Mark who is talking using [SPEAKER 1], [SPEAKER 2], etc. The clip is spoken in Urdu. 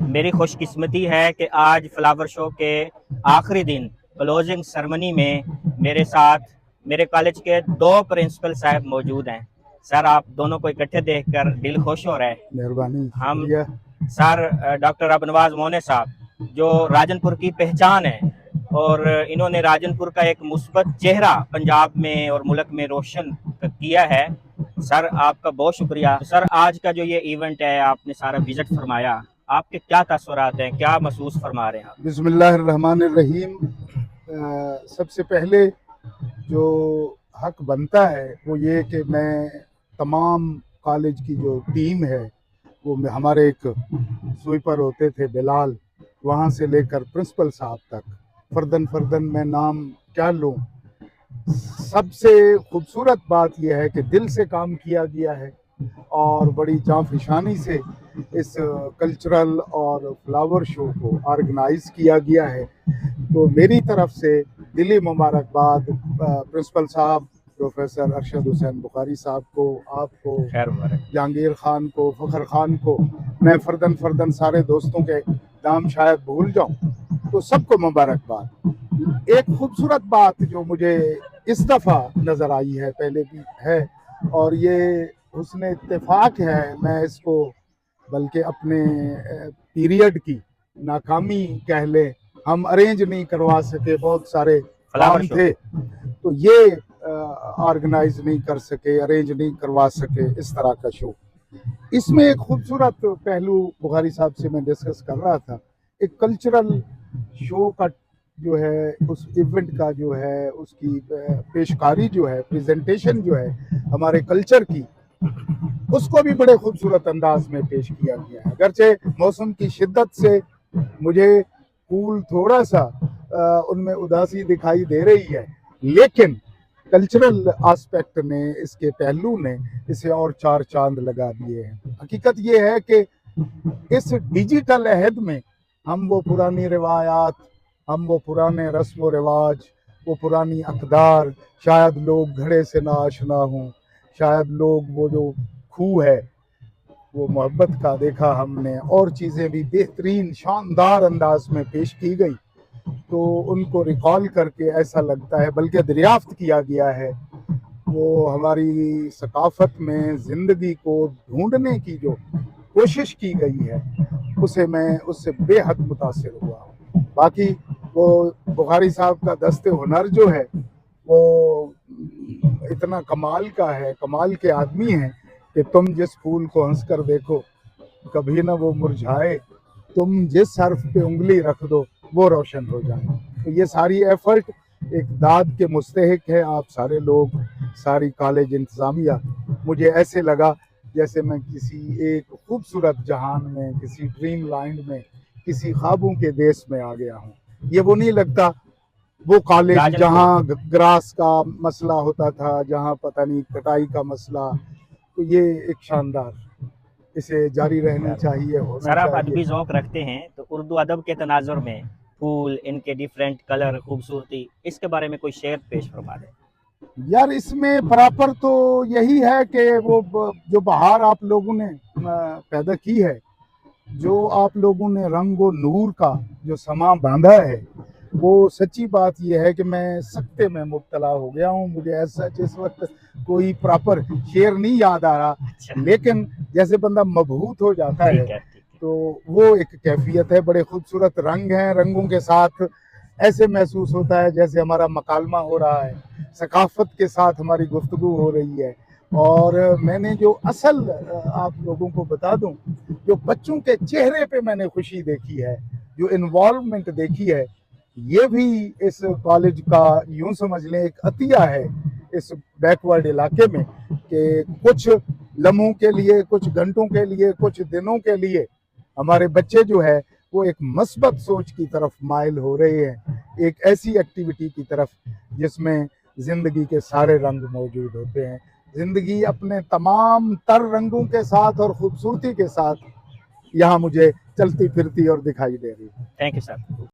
[SPEAKER 1] میری خوش قسمتی ہے کہ آج فلاور شو کے آخری دن کلوزنگ سرمنی میں میرے ساتھ میرے کالج کے 2 پرنسپل صاحب موجود ہیں۔ سر آپ دونوں کو اکٹھے دیکھ کر دل خوش ہو رہا ہے۔
[SPEAKER 2] مہربانی،
[SPEAKER 1] ہم
[SPEAKER 2] شکریہ۔
[SPEAKER 1] سر ڈاکٹر ابنواز مونے صاحب جو راجن پور کی پہچان ہے اور انہوں نے راجن پور کا ایک مثبت چہرہ پنجاب میں اور ملک میں روشن کیا ہے۔ سر آپ کا بہت شکریہ۔ سر آج کا جو یہ ایونٹ ہے آپ نے سارا وزٹ فرمایا، آپ کے کیا تاثرات ہیں، کیا محسوس فرما رہے ہیں آپ؟
[SPEAKER 2] بسم اللہ الرحمن الرحیم۔ سب سے پہلے جو حق بنتا ہے وہ یہ کہ میں تمام کالج کی جو ٹیم ہے وہ ہمارے ایک سویپر ہوتے تھے بلال، وہاں سے لے کر پرنسپل صاحب تک فردن میں نام کیا لوں، سب سے خوبصورت بات یہ ہے کہ دل سے کام کیا گیا ہے اور بڑی جانفشانی سے اس کلچرل اور فلاور شو کو آرگنائز کیا گیا ہے۔ تو میری طرف سے دلی مبارکباد پرنسپل صاحب پروفیسر ارشد حسین بخاری صاحب کو، آپ کو،
[SPEAKER 1] خیر مبارک۔
[SPEAKER 2] جہانگیر خان کو، فخر خان کو، میں فردن سارے دوستوں کے نام شاید بھول جاؤں تو سب کو مبارکباد۔ ایک خوبصورت بات جو مجھے اس دفعہ نظر آئی ہے، پہلے بھی ہے، اور یہ حسن اتفاق ہے، میں اس کو بلکہ اپنے پیریڈ کی ناکامی کہہ لیں، ہم ارینج نہیں کروا سکے، بہت سارے
[SPEAKER 1] فلاور
[SPEAKER 2] کام
[SPEAKER 1] شو
[SPEAKER 2] تھے تو یہ آرگنائز نہیں کر سکے، ارینج نہیں کروا سکے اس طرح کا شو۔ اس میں ایک خوبصورت پہلو بخاری صاحب سے میں ڈسکس کر رہا تھا، ایک کلچرل شو کا جو ہے، اس ایونٹ کا جو ہے، اس کی پیشکاری جو ہے، پریزنٹیشن جو ہے ہمارے کلچر کی، اس کو بھی بڑے خوبصورت انداز میں پیش کیا گیا ہے۔ اگرچہ موسم کی شدت سے مجھے پھول تھوڑا سا ان میں اداسی دکھائی دے رہی ہے، لیکن کلچرل آسپیکٹ نے، اس کے پہلو نے اسے اور 4 چاند لگا دیے ہیں۔ حقیقت یہ ہے کہ اس ڈیجیٹل عہد میں ہم وہ پرانی روایات، ہم وہ پرانے رسم و رواج، وہ پرانی اقدار، شاید لوگ گھڑے سے نہ آشنا ہوں، شاید لوگ وہ جو کھو ہے وہ محبت کا دیکھا ہم نے، اور چیزیں بھی بہترین شاندار انداز میں پیش کی گئی، تو ان کو ریکال کر کے ایسا لگتا ہے، بلکہ دریافت کیا گیا ہے، وہ ہماری ثقافت میں زندگی کو ڈھونڈنے کی جو کوشش کی گئی ہے، میں اس سے بے حد متاثر ہوا ہوں۔ باقی وہ بخاری صاحب کا دست ہنر جو ہے وہ اتنا کمال کا ہے، کمال کے آدمی ہیں کہ تم جس پھول کو ہنس کر دیکھو کبھی نہ وہ مرجھائے، تم جس حرف پہ انگلی رکھ دو وہ روشن ہو جائے۔ تو یہ ساری ایفرٹ ایک داد کے مستحق ہے، آپ سارے لوگ، ساری کالج انتظامیہ۔ مجھے ایسے لگا جیسے میں کسی ایک خوبصورت جہان میں، کسی ڈریم لینڈ میں، کسی خوابوں کے دیس میں آ گیا ہوں۔ یہ وہ نہیں لگتا وہ کالج جہاں گراس کا مسئلہ ہوتا تھا، جہاں پتہ نہیں کٹائی کا مسئلہ، تو یہ ایک شاندار، اسے جاری رہنا چاہیے، ہونا
[SPEAKER 1] سر آپ
[SPEAKER 2] چاہیے۔
[SPEAKER 1] ادبی ذوق رکھتے ہیں تو اردو ادب کے تناظر میں پھول، ان کے ڈیفرنٹ کلر، خوبصورتی، اس کے بارے میں کوئی شعر پیش فرما دیں۔
[SPEAKER 2] یار اس میں پراپر تو یہی ہے کہ وہ جو بہار آپ لوگوں نے پیدا کی ہے، جو آپ لوگوں نے رنگ و نور کا جو سما باندھا ہے، وہ سچی بات یہ ہے کہ میں سکتے میں مبتلا ہو گیا ہوں۔ مجھے ایسا اس وقت کوئی پراپر شعر نہیں یاد آ رہا، لیکن جیسے بندہ مبہوت ہو جاتا ہے تو وہ ایک کیفیت ہے، بڑے خوبصورت رنگ ہیں، رنگوں کے ساتھ ایسے محسوس ہوتا ہے جیسے ہمارا مکالمہ ہو رہا ہے، ثقافت کے ساتھ ہماری گفتگو ہو رہی ہے۔ اور میں نے جو اصل آپ لوگوں کو بتا دوں، جو بچوں کے چہرے پہ میں نے خوشی دیکھی ہے، جو انوالومنٹ دیکھی ہے، یہ بھی اس کالج کا یوں سمجھ لیں ایک عطیہ ہے اس بیکورڈ علاقے میں، کہ کچھ لمحوں کے لیے، کچھ گھنٹوں کے لیے، کچھ دنوں کے لیے ہمارے بچے جو ہے وہ ایک مثبت سوچ کی طرف مائل ہو رہے ہیں، ایک ایسی ایکٹیویٹی کی طرف جس میں زندگی کے سارے رنگ موجود ہوتے ہیں، زندگی اپنے تمام تر رنگوں کے ساتھ اور خوبصورتی کے ساتھ یہاں مجھے چلتی پھرتی اور دکھائی دے رہی ہے۔
[SPEAKER 1] Thank you sir.